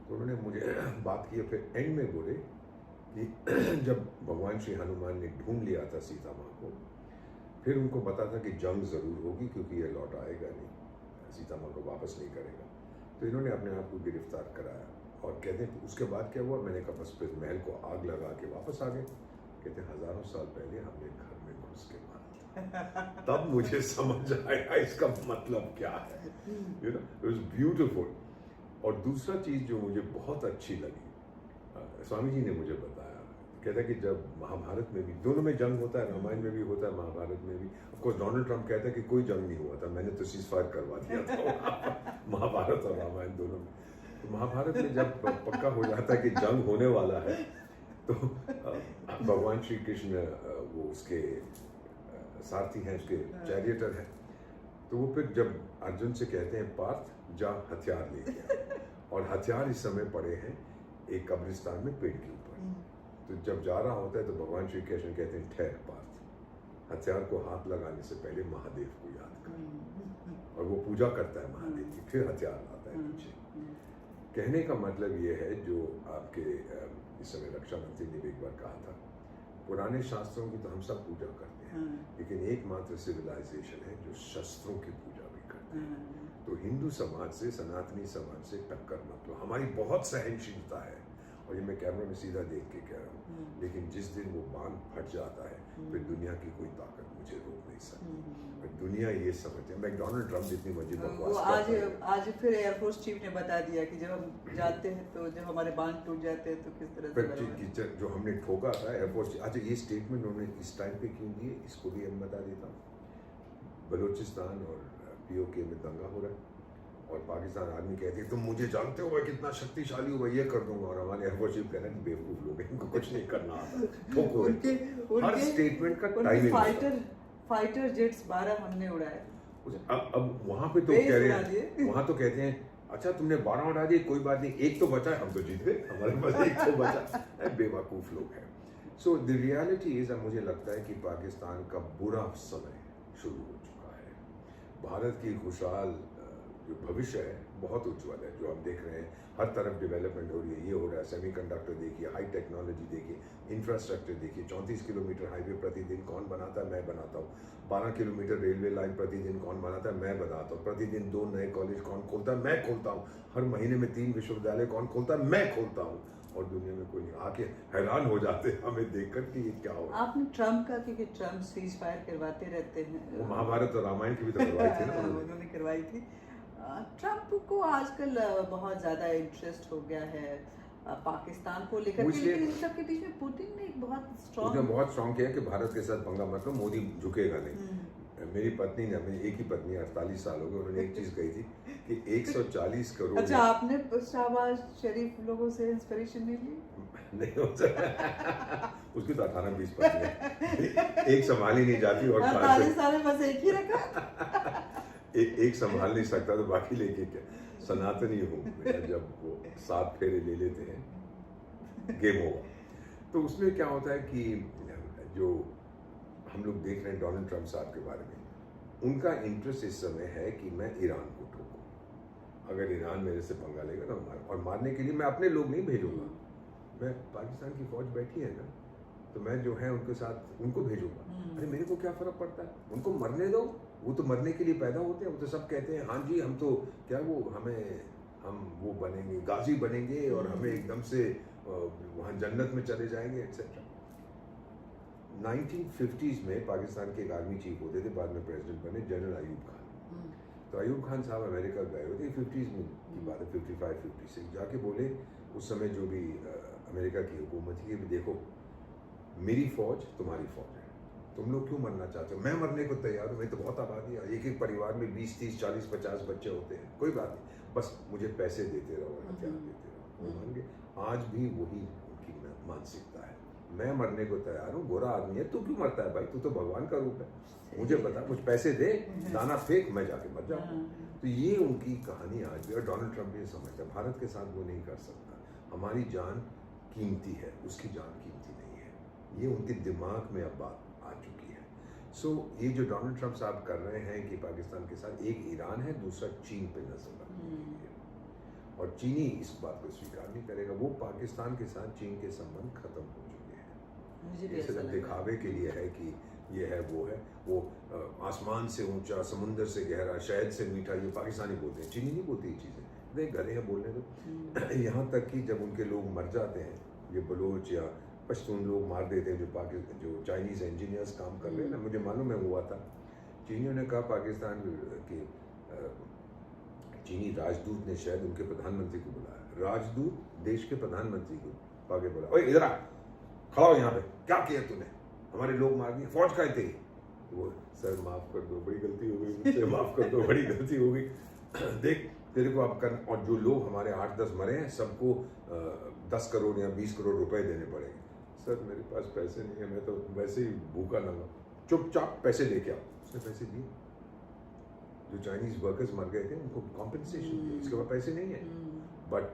तो उन्होंने मुझे बात की, फिर एंड में बोले कि जब भगवान श्री हनुमान ने ढूंढ लिया था सीता माँ को, फिर उनको पता था कि जंग जरूर होगी क्योंकि ये लौट आएगा नहीं, सीता माँ को वापस नहीं करेगा। तो इन्होंने अपने आप को गिरफ्तार कराया, और कहते हैं उसके बाद क्या हुआ, मैंने कहा बस फिर महल को आग लगा के वापस आ गए। कहते हजारों साल पहले हमने घर में घुस के मारा। तब मुझे समझ आया इसका मतलब क्या है, you know, it was beautiful. और दूसरा चीज जो मुझे बहुत अच्छी लगी, स्वामी जी ने मुझे बताया, कहता है कि जब महाभारत में भी, दोनों में जंग होता है, रामायण में भी होता है, महाभारत में भी। ऑफकोर्स डोनाल्ड ट्रंप कहता है कि कोई जंग नहीं हुआ था, मैंने तो सीजफायर करवा दिया था महाभारत और रामायण दोनों में। तो महाभारत में जब पक्का हो जाता है कि जंग होने वाला है, तो भगवान श्री कृष्ण वो उसके सारथी हैं, उसके चैरियटर हैं, तो वो फिर जब अर्जुन से कहते हैं पार्थ जा हथियार लेके आ, और हथियार इस समय पड़े हैं एक कब्रिस्तान में पेड़ के ऊपर। तो जब जा रहा होता है तो भगवान श्री कृष्ण कहते हैं ठहर पार्थ, हथियार को हाथ लगाने से पहले महादेव को याद कर। और वो पूजा करता है महादेव की, फिर हथियार आता है पीछे। कहने का मतलब ये है, जो आपके इस समय रक्षा मंत्री ने भी एक बार कहा था, पुराने शास्त्रों की तो हम सब पूजा करते हैं, लेकिन एकमात्र सिविलाइजेशन है जो शस्त्रों की पूजा भी करते हैं। तो हिंदू समाज से, सनातनी समाज से टक्कर मत लो। हमारी बहुत सहनशीलता है, और ये मैं कैमरे में सीधा देख के कह रहा हूँ, लेकिन जिस दिन वो बांध फट जाता है, फिर दुनिया की कोई ताकत मुझे रोक नहीं सकती। दुनिया ये समझते हैं, मैकडोनल्ड ट्रम्प जितनी मर्जी बकवास आज फिर एयरफोर्स चीफ ने बता दिया कि जब हम जाते हैं तो जब हमारे बांध टूट जाते हैं तो किस तरह से जो हमने ठोका था एयरफोर्स। अच्छा, ये स्टेटमेंट उन्होंने इस टाइम पे क्यों दिए, इसको भी हम बता देता हूँ। बलूचिस्तान और POK में दंगा हो रहा है, और पाकिस्तान आर्मी कहती है तुम मुझे जानते हो मैं कितना शक्तिशाली हूँ, ये कर दूंगा, और हमारे एयरफोर्स चीफ कह रहे हैं बेवकूफ लोग, इनको कुछ नहीं करना आता, ठोको। हर स्टेटमेंट का टाइमिंग। फाइटर जेट्स 12 हमने उड़ाए। अब वहां पे तो कह रहे हैं, वहां तो कहते हैं अच्छा तुमने 12 उड़ा दिए, कोई बात नहीं, एक तो बचा, हम तो जीत गए, हमारे पास एक तो बचा। बेवकूफ लोग हैं। सो द रियलिटी इज, मुझे लगता है कि पाकिस्तान का बुरा समय शुरू हो चुका है। भारत की खुशहाल जो भविष्य है बहुत उज्जवल है, जो हम देख रहे हैं, हर तरफ डेवलपमेंट हो रही है, ये हो रहा है, सेमीकंडक्टर देखिए, हाई टेक्नोलॉजी देखिए, इंफ्रास्ट्रक्चर देखिए, 34 किलोमीटर हाईवे प्रतिदिन कौन बनाता है, मैं बनाता हूँ। 12 किलोमीटर रेलवे लाइन प्रतिदिन कौन बनाता है, मैं बनाता हूँ। प्रतिदिन 2 नए कॉलेज कौन खोलता है, मैं खोलता हूँ। हर महीने में 3 विश्वविद्यालय कौन खोलता है, मैं खोलता हूँ। और दुनिया में कोई नहीं, आके हैरान हो जाते हैं हमें देखकर कि ये क्या हो रहा है। आपने ट्रम्प का, क्योंकि ट्रम्प सीज फायर करवाते रहते हैं, वो महाभारत और रामायण की भी तो करवाई थी ना उन्होंने। उन्होंने करवाई थी। ट्रम्प को आजकल बहुत ज्यादा इंटरेस्ट हो गया है पाकिस्तान को लेकर वो के, इसलिए- लेकिन इन सब के बीच में पुतिन ने एक बहुत उसने स्ट्रॉन्ग बहुत स्ट्रॉन्ग किया कि भारत के साथ पंगा मत लो, मोदी झुकेगा नहीं। मेरी पत्नी ने, मेरी एक ही पत्नी है, 48 साल हो गए, उन्होंने एक चीज कही थी कि 140 करोड़ अच्छा, आपने शहबाज शरीफ लोगों से इंस्पिरेशन नहीं ली? नहीं हो सकता। उसकी तो 18-20 पत्नी है, एक संभाल ही नहीं जाती और 48 साल में बस एक ही रखा। एक संभाल नहीं सकता तो बाकी लेके क्या। सनातनी हूँ मैं, जब वो 7 फेरे ले लेते हैं गेम ओवर। तो उसमें क्या होता है कि जो हम लोग देख रहे हैं डोनाल्ड ट्रंप साहब के बारे में, उनका इंटरेस्ट इस समय है कि मैं ईरान को ठोकूं। अगर ईरान मेरे से पंगा लेगा तो और मारने के लिए मैं अपने लोग नहीं भेजूंगा, मैं पाकिस्तान की फौज बैठी है ना, तो मैं जो है उनके साथ उनको भेजूंगा। अरे मेरे को क्या फर्क पड़ता है, उनको मरने दो, वो तो मरने के लिए पैदा होते हैं। वो तो सब कहते हैं हाँ जी हम तो क्या हम वो बनेंगे, गाजी बनेंगे और हमें एकदम से वहाँ जन्नत में चले जाएंगे एक्सेट्रा। 1950s में पाकिस्तान के एक आर्मी चीफ होते थे, बाद में प्रेसिडेंट बने, जनरल अयूब खान। तो अयूब खान साहब अमेरिका गए होते 50s में की बात है, 55-56, जाके बोले उस समय जो भी अमेरिका की हुकूमत थी कि देखो मेरी फौज तुम्हारी फौज है, तुम लोग क्यों मरना चाहते हो, मैं मरने को तैयार हूँ, मैं तो बहुत आबादी है, एक एक परिवार में 20, 30, 40, 50 बच्चे होते हैं, कोई बात नहीं, बस मुझे पैसे देते रहो, हथियार देते रहो। वो मान गए। आज भी वही उनकी मानसिकता है, मैं मरने को तैयार हूँ, गोरा आदमी है, तू क्यों मरता है भाई, तू तो भगवान का रूप है, मुझे पता, कुछ पैसे दे, दाना फेंक, मैं जाके मर जाऊँ। तो ये उनकी कहानी आज भी, और डोनाल्ड ट्रंप ये समझता है भारत के साथ वो नहीं कर सकता, हमारी जान कीमती है, उसकी जान कीमती नहीं है, ये उनके दिमाग में अब बात आ चुकी है। सो ये जो डोनाल्ड ट्रंप साहब कर रहे हैं कि पाकिस्तान के साथ एक ईरान है, दूसरा चीन पे नजर रख रही है, और चीनी इस बात को स्वीकार नहीं करेगा। वो पाकिस्तान के साथ चीन के संबंध खत्म हो चुके हैं, ये सिर्फ दिखावे के लिए है कि ये है, वो आसमान से ऊंचा, समुंदर से गहरा, शहद से मीठा, ये पाकिस्तानी बोलते हैं, चीनी नहीं बोलते ये चीज़ें, देख गधे हैं बोलने दो। यहाँ तक कि जब उनके लोग मर जाते हैं, ये बलोच या पश्तून लोग मार देते हैं, जो चाइनीज़ इंजीनियर्स काम कर रहे हैं ना, मुझे मालूम है हुआ था, चीनियों ने कहा पाकिस्तान के चीनी राजदूत ने शायद उनके प्रधानमंत्री को बुलाया, राजदूत देश के प्रधानमंत्री को आगे बोला, ओए इधर आ, खड़ा हो यहाँ पे, क्या किया तूने, हमारे लोग मार दिए, फौज का थे। वो सर माफ कर दो, बड़ी गलती हो गई मुझसे, माफ कर दो, बड़ी गलती हो गई, देख तेरे को आप कर, और जो लोग हमारे 8-10 मरे हैं सबको 10 करोड़ या 20 करोड़ रुपए देने पड़ेंगे। सर मेरे पास पैसे नहीं है, मैं तो वैसे ही भूखा नंगा, चुपचाप पैसे लेके आओ। उसने पैसे दिए, जो चाइनीज वर्कर्स मर गए थे उनको कॉम्पेंसेशन दिया, इसके बाद पैसे नहीं है। बट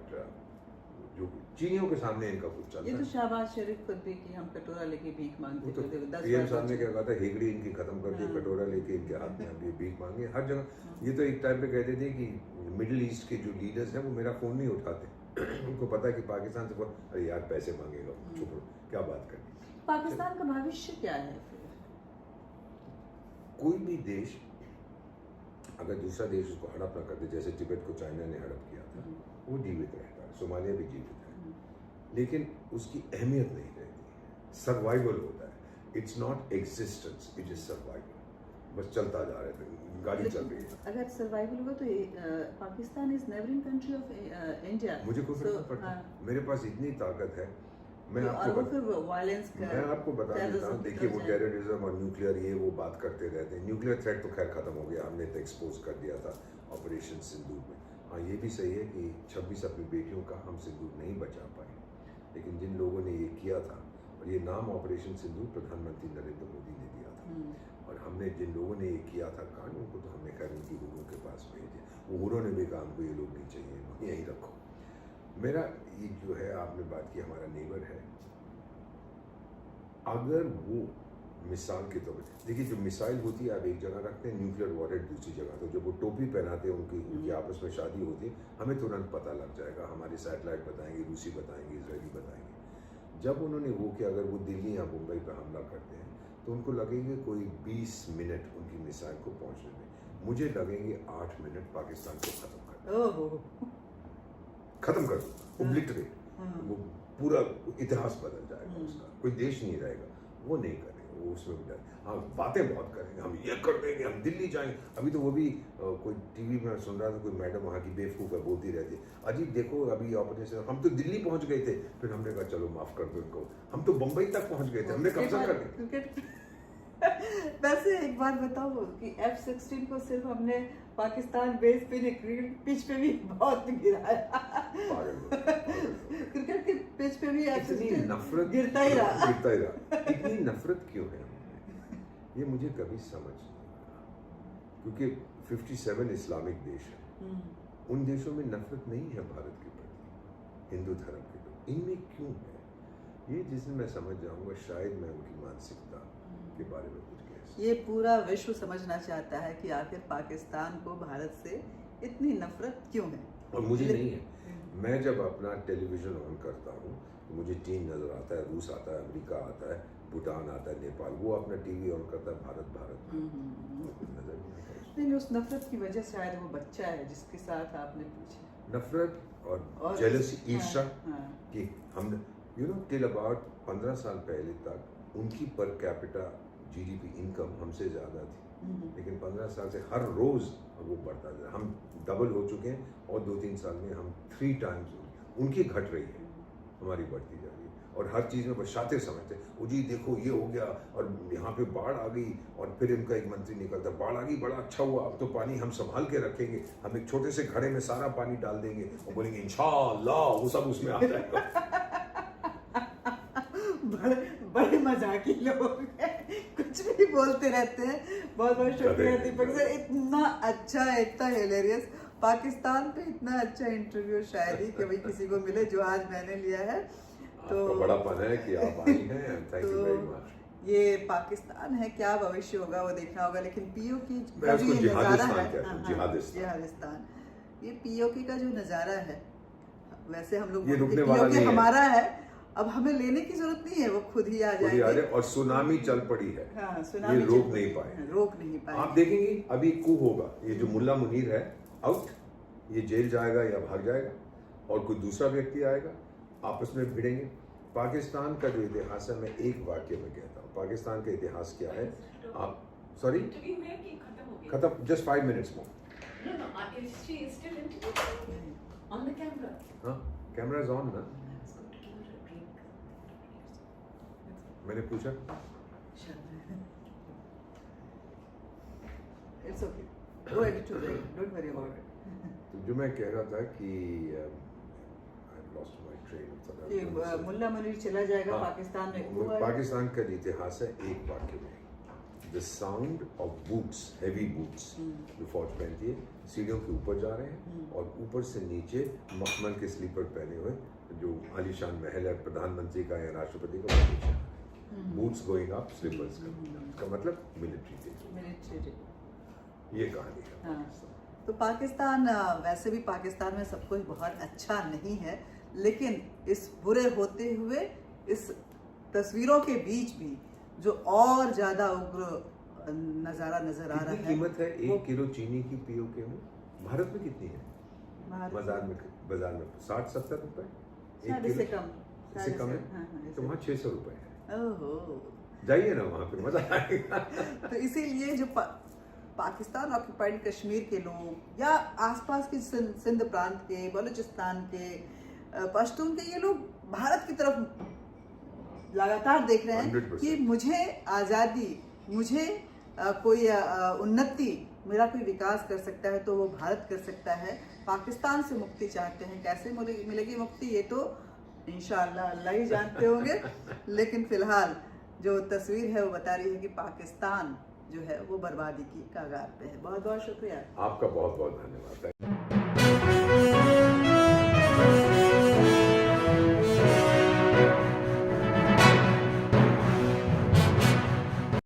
जो चीनियों के सामने इनका कुछ चलता है। ये तो शहबाज शरीफ खुद भी कि हम कटोरा लेके भीख मांगते तो थे, 10 पीएम साहब ने क्या कहा था, हेगड़ी इनकी खत्म कर दी, कटोरा लेके इनके हाथ में अभी भीख मांगे हर जगह। ये तो एक टाइम पे कहते थे कि मिडिल ईस्ट के जो लीडर्स हैं वो मेरा फोन नहीं उठाते, उनको पता है कि पाकिस्तान से अरे यार पैसे मांगेगा, चुप रहो, क्या बात करनी। पाकिस्तान का भविष्य क्या है फिर? कोई भी देश अगर दूसरा देश उसको हड़प ना कर दे, जैसे तिब्बत को चाइना ने हड़प किया था, वो जीवित रहता है, सोमालिया भी जीवित है, लेकिन उसकी अहमियत नहीं रहती, सर्वाइवल होता है, it's not existence, it is survival, बस चलता जा रहा है, गाड़ी चल रही है। अगर सर्वाइवल हुआ तो Pakistan is neighbouring country of India, मुझे कोई फर्क नहीं पड़ता, मेरे पास इतनी ताकत है, मैं आपको बता देता हूँ। देखिए वो टेररिज्म और न्यूक्लियर ये वो बात करते रहते हैं, न्यूक्लियर थ्रेट तो खैर खत्म हो गया, हमने तो एक्सपोज कर दिया था ऑपरेशन सिंदूर में। हाँ ये भी सही है कि 26 अपनी बेटियों का हम सिंदूर नहीं बचा पाए, लेकिन जिन लोगों ने ये किया था, और ये नाम ऑपरेशन सिंदूर प्रधानमंत्री नरेंद्र मोदी ने दिया था, और हमने जिन लोगों ने ये किया था कांड, उनको तो हमने खैर उनकी गुरुओं के पास भेजे, वो गुरुओं ने भी कहा हमको ये लोग नहीं चाहिए, यहीं रखो। मेरा ये जो है, आपने बात की हमारा नेबर है, अगर वो मिसाल के तौर पर देखिए, जो मिसाइल होती है आप एक जगह रखते हैं, न्यूक्लियर वॉरहेड दूसरी जगह, तो जब वो टोपी पहनाते हैं, उनकी आपस में शादी होती है, हमें तुरंत पता लग जाएगा, हमारे सैटेलाइट बताएंगे, रूसी बताएंगे, इजरायली बताएंगे। जब उन्होंने वो किया, अगर वो दिल्ली या मुंबई पर हमला करते हैं तो उनको लगेंगे कोई 20 मिनट उनकी मिसाइल को पहुंचने में, मुझे लगेंगे 8 मिनट पाकिस्तान को खत्म कर, खत्म कर दूंगा, ओब्लिटरेट। वो पूरा इतिहास बदल जाएगा उसका, कोई देश नहीं रहेगा, वो नहीं करेंगे, वो उसमें भी हाँ बातें बहुत करेंगे, हम ये कर देंगे, हम दिल्ली जाएंगे। अभी तो वो भी कोई टीवी में सुन रहा था, कोई मैडम वहाँ की बेवकूफ़ है, बोलती रहती है, अजीब देखो अभी ऑपोजिशन, हम तो दिल्ली पहुँच गए थे, फिर हमने कहा चलो माफ़ कर दो इनको, हम तो बम्बई तक पहुँच गए थे, हमने कब्जा कर दिया। वैसे एक बात बताओ कि F-16 को सिर्फ हमने पाकिस्तान बेस पे नहीं, क्रिकेट पिच पे भी बहुत गिराया। क्रिकेट के पिच पे भी इतनी नफरत गिरता ही रहा। इतनी नफरत क्यों है हमने? ये मुझे कभी समझ नहीं आया, क्योंकि 57 इस्लामिक देश है, उन देशों में नफरत नहीं है भारत के प्रति, हिंदू धर्म के प्रति, इनमें क्यों है? ये जिसमें मैं समझ जाऊंगा, शायद मैं उनकी मानसिकता के बारे में कुछ कह सकता। ये पूरा विश्व समझना चाहता है कि आखिर पाकिस्तान को भारत से इतनी नफरत क्यों है। और मुझे नहीं है, मैं जब अपना टेलीविज़न ऑन करता हूँ तो मुझे चीन नज़र आता है, रूस आता है, अमेरिका आता है, भूटान आता है, नेपाल, वो अपना टीवी ऑन करता है, भारत भारत नज़र नहीं आता है। नहीं, उस नफरत की वजह शायद वो बच्चा है जिसके साथ आपने पूछा, नफरत और जेलसी, ईर्ष्या हाँ। कि हम टिल अबाउट 15 साल पहले तक उनकी पर कैपिटा जीडीपी इनकम हमसे ज़्यादा थी, लेकिन 15 साल से हर रोज़ वो बढ़ता जा रहा है, हम डबल हो चुके हैं और 2-3 साल में हम 3 टाइम्स उनकी घट रही है, हमारी बढ़ती जा रही है। और हर चीज़ में बस शातिर समझते, वो जी देखो ये हो गया और यहाँ पे बाढ़ आ गई, और फिर इनका एक मंत्री निकलता, बाढ़ आ गई, बड़ा अच्छा हुआ, अब तो पानी हम संभाल के रखेंगे, हम एक छोटे से घड़े में सारा पानी डाल देंगे और बोलेंगे इंशाअल्लाह वो सब उसमें आ जाएगा। बड़े मजाकी लोग हैं, कुछ भी बोलते रहते हैं। बहुत बहुत शुक्रिया दीपक सर, इतना अच्छा, इतना हिलेरियस, पाकिस्तान पे इतना अच्छा इंटरव्यू शायद ही कभी किसी को मिले जो आज मैंने लिया है। तो बड़ापन है कि आप आई हैं, थैंक यू वेरी मच। ये पाकिस्तान है, क्या भविष्य होगा वो देखना होगा, लेकिन पीओके का जो ये नज़ारा है, जिहादिस्तान, ये पीओके का जो नज़ारा है, वैसे हम लोग ये रुकने वाला नहीं है, हमारा है, अब हमें लेने की जरूरत नहीं है, वो खुद ही आ जाएंगे। और सुनामी चल पड़ी है, हाँ, सुनामी ये रोक नहीं पाए। आप देखेंगे अभी कू होगा, ये जो मुल्ला मुनीर है आउट, ये जेल जाएगा या भाग जाएगा, और कोई दूसरा व्यक्ति आएगा, आपस में भिड़ेंगे। पाकिस्तान का जो इतिहास है, मैं एक वाक्य में कहता हूँ, पाकिस्तान का इतिहास क्या है, आप सॉरी खत्म, जस्ट 5 मिनट्स मोर। हाँ, कैमरा इज ऑन ना, मैंने पूछा। It's okay. Go ahead to break. Don't worry about it. तो जो मैं कह रहा था कि I've lost my train of thought. कि मुल्ला मुनीर चला जाएगा, पाकिस्तान में पाकिस्तान का इतिहास है एक वाक्य में, the sound of boots, heavy boots, जो फौज पहनती है, सीढ़ियों के ऊपर जा रहे हैं और ऊपर से नीचे मखमल के स्लीपर पहने हुए जो आलीशान महल है प्रधानमंत्री का या राष्ट्रपति का, बूट्स गोइंग अप, स्लीपर्स का मतलब मिलिट्री डे, ये कहानी है। हाँ। तो पाकिस्तान, वैसे भी पाकिस्तान में सब कुछ बहुत अच्छा नहीं है, लेकिन इस बुरे होते हुए इस तस्वीरों के बीच भी जो और ज्यादा उग्र नजारा नजर आ रहा है। कीमत है 1 किलो चीनी की पीओके में, भारत में कितनी है? बाजार में 60-70 रुपए, इससे कम है, तो वहाँ 600 रुपए है। ओहो, जाइए ना वहाँ पे, मजा आएगा। तो इसीलिए जो पाकिस्तान ऑक्यूपाइड कश्मीर के लोग या आसपास के सिंध प्रांत के, बलूचिस्तान के, पश्तून के, ये लोग भारत की तरफ लगातार देख रहे हैं 100%। कि मुझे आज़ादी, मुझे कोई उन्नति, मेरा कोई विकास कर सकता है तो वो भारत कर सकता है। पाकिस्तान से मुक्ति चाहते हैं, कैसे मिलेगी मुक्ति ये तो इंशाअल्लाह अल्लाह ही जानते होंगे। लेकिन फिलहाल जो तस्वीर है वो बता रही है कि पाकिस्तान जो है वो बर्बादी की कगार पे है। बहुत बहुत शुक्रिया आपका, बहुत बहुत धन्यवाद।